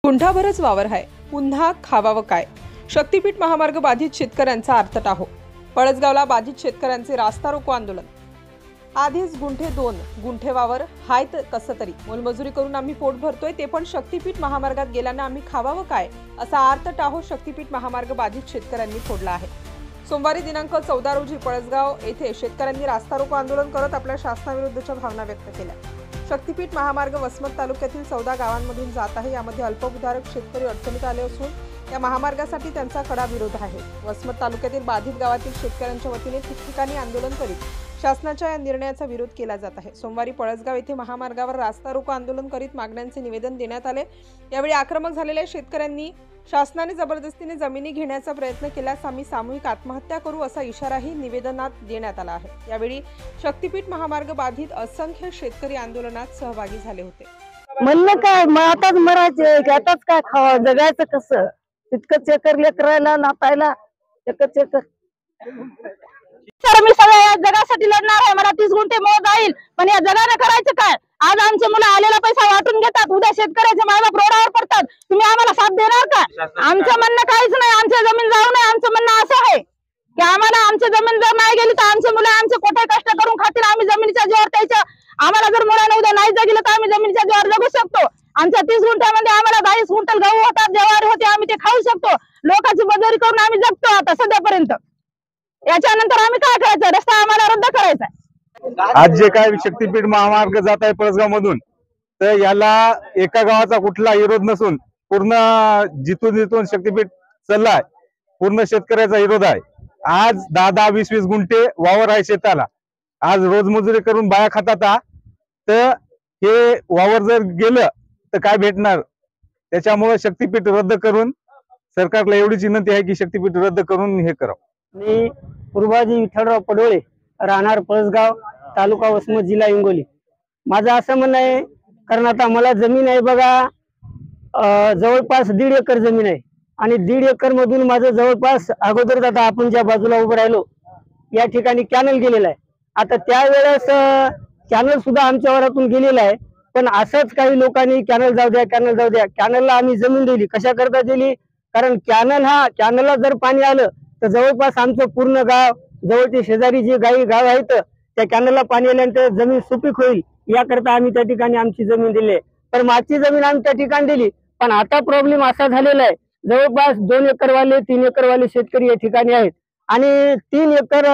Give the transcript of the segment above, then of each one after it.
गुंठाभरच वावर आहे, पुन्हा खावावं काय? शक्तीपीठ महामार्ग बाधित शेतकऱ्यांचा आर्तटाहो. पळसगावला बाधित शेतकऱ्यांचे रास्ता रोको आंदोलन. आधीच गुंठे 2 गुंठे वावर हायत, कसं तरी मोलमजुरी करून आम्ही पोट भरतोय, ते पण शक्तीपीठ महामार्गात गेल्यानं आम्ही खावावं काय, असा आर्तटाहो शक्तीपीठ महामार्ग बाधित शेतकऱ्यांनी फोडला आहे. सोमवारी दिनांक 14 रोजी पळसगाव येथे शेतकऱ्यांनी रास्ता रोको आंदोलन करत आपल्या शासनाविरुद्धच्या भावना व्यक्त केल्या. शक्तीपीठ महामार्ग वसमत तालुक्यातील 14 गावांमधून जात आहे. यामध्ये अल्पभूधारक शेतकरी अडचणीत आले असून या महामार्गासाठी त्यांचा कडा विरोध आहे. वसमत तालुक्यातील बाधित गावातील शेतकऱ्यांच्या वतीने ठिकठिकाणी आंदोलन करीत शासनाच्या या निर्णयाचा विरोध केला जात आहे. सोमवारी पळसगाव येथे महामार्गावर रास्ता रोको आंदोलन करीत मागण्यांचे निवेदन देण्यात आले. यावेळी आक्रमक झालेल्या शेतकऱ्यांनी शासनाने जबरदस्तीने जमिनी घेण्याचा प्रयत्न केल्यास आम्ही सामूहिक आत्महत्या करू, असा इशाराही निवेदनात देण्यात आला आहे. यावेळी शक्तीपीठ महामार्ग बाधित असंख्य शेतकरी आंदोलनात सहभागी झाले होते. म्हणलं काय, मग आताच मरायचे, आताच काय खावा, जगायचं कसं? तितकं चेकर लेकरायला नातायला एकच एकर. सर, मी सगळ्या या जगासाठी लढणार आहे. मला 30 गुंठे मोल जाईल, पण या जगाने करायचं काय? आज आमचे मुलं आलेला पैसा वाटून घेतात, उद्या शेतकऱ्याचे मायबाप रोडावर पडतात. तुम्ही आम्हाला साथ देणार का? आमचं म्हणणं काहीच नाही, आमची जमीन जाऊ नये. आमचं म्हणणं असं आहे की आम्हाला आमची जमीन जर नाही गेली तर आमचे मुलं आमचे कोठे कष्ट करून खातील. आम्ही जमिनीच्या जीवावर त्याच्या, आम्हाला जर मुलांना उद्या नाही जगलं तर आम्ही जमिनीच्या जीवावर जगू शकतो. आमच्या 30 गुंठ्यामध्ये आम्हाला 22 क्विंटल गहू होतात, ज्वारी होते, आम्ही ते खाऊ शकतो. लोकांची मजुरी करून आम्ही जगतो आता सध्यापर्यंत. याच्यानंतर आम्ही काय करायचं? रस्ता आम्हाला रद्द करायचा. आज जे काय शक्तीपीठ महामार्ग जात आहे पळसगाव मधून, तर याला एका गावाचा कुठला विरोध नसून पूर्ण जिथून शक्तीपीठ चाललाय पूर्ण शेतकऱ्याचा विरोध आहे. आज 10-10, 20-20 गुंठे वावर आहे शेताला. आज रोजमजुरी करून बाया खातात, तर हे वावर जर गेलं तर काय भेटणार? त्याच्यामुळे शक्तीपीठ रद्द करून सरकारला एवढीच विनंती आहे की शक्तीपीठ रद्द करून हे करावं. मी पूर्वाजी विठ्ठलराव पडोळे, राहणार पळसगाव, तालुका वसमत, जिल्हा हिंगोली. माझं असं म्हणणं आहे, कारण आता मला जमीन आहे बघा, जवळपास 1.5 एकर जमीन आहे आणि 1.5 एकर मधून माझं जवळपास अगोदर आता आपण ज्या बाजूला उभं राहिलो या ठिकाणी कॅनल गेलेला आहे. आता त्यावेळेस कॅनल सुद्धा आमच्या वरातून गेलेला आहे, पण असंच काही लोकांनी कॅनल जाऊ द्या, कॅनल जाऊ द्या. कॅनलला आम्ही जमीन दिली, कशा करता दिली? कारण कॅनलला जर पाणी आलं तर जवळपास आमचं पूर्ण गाव, जवळचे शेजारी जे गाव आहेत, त्या कॅनलला पाणी आल्यानंतर जमीन सुपीक होईल याकरता आम्ही त्या ठिकाणी आमची जमीन दिली आहे. तर मागची जमीन आम्ही त्या ठिकाणी दिली, पण आता प्रॉब्लेम असा झालेला आहे, जवळपास 2 एकरवाले 3 एकरवाले शेतकरी या ठिकाणी आहेत आणि 3 एकर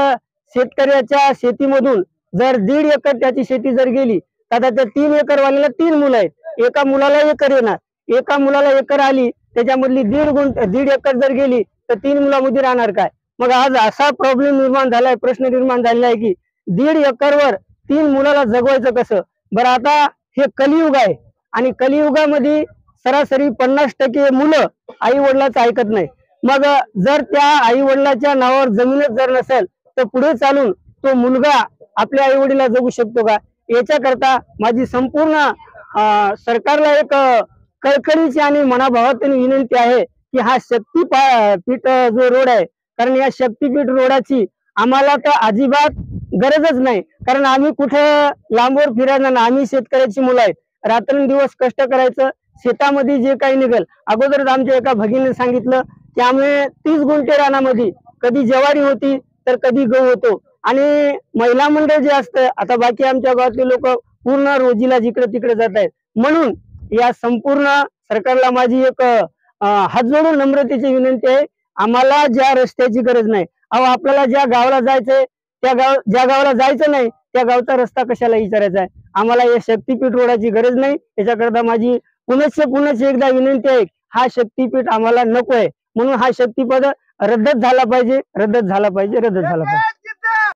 शेतकऱ्याच्या शेतीमधून जर 1.5 एकर त्याची शेती जर गेली तर त्या 3 एकरवाल्याला 3 मुलं आहेत. एका मुलाला एकर येणार, एका मुलाला एकर आली, त्याच्यामधली 1.5 एकर जर गेली तर 3 मुलामध्ये राहणार काय? मग आज असा प्रॉब्लेम निर्माण झालाय, प्रश्न निर्माण झालेला आहे की 1.5 एकरवर 3 मुलाला जगवायचं कसं? बरं, आता हे कलियुग आहे आणि कलियुगामध्ये सरासरी 50% मुलं आई वडिलांचं ऐकत नाही. मग जर त्या आई वडिलांच्या नावावर जमीनच जर नसेल तर पुढे चालून तो मुलगा आपल्या आई वडिला जगू शकतो का? याच्याकरता माझी संपूर्ण सरकारला एक कळकळीची आणि मनाभावातून विनंती आहे की हा शक्तीपीठ जो रोड आहे, कारण या शक्तीपीठ रोडाची आम्हाला तर अजिबात गरजच नाही. कारण आम्ही कुठं लांबवर फिरायला ना, आम्ही शेतकऱ्याची मुलं आहेत, रात्रंदिवस कष्ट करायचं, शेतामध्ये जे काही निघेल. अगोदरच आमच्या एका भगिनीने सांगितलं की आम्ही 30 गुंठे रानामध्ये कधी ज्वारी होती तर कधी गहू होतो. आणि महिला मंडळ जे असतं, आता बाकी आमच्या गावातले लोक पूर्ण रोजीला जिकडे तिकडे जात आहेत. म्हणून या संपूर्ण सरकारला माझी एक हात जोडून नम्रतेची विनंती आहे, आम्हाला ज्या रस्त्याची गरज नाही, आपल्याला ज्या गावाला जायचंय ज्या गावाला जायचं नाही त्या गावचा रस्ता कशाला विचारायचा आहे? आम्हाला या शक्तीपीठ रोडाची गरज नाही. याच्याकरता माझी पुनश्च एकदा विनंती आहे, हा शक्तीपीठ आम्हाला नको आहे. म्हणून हा शक्तीपीठ रद्दच झाला पाहिजे.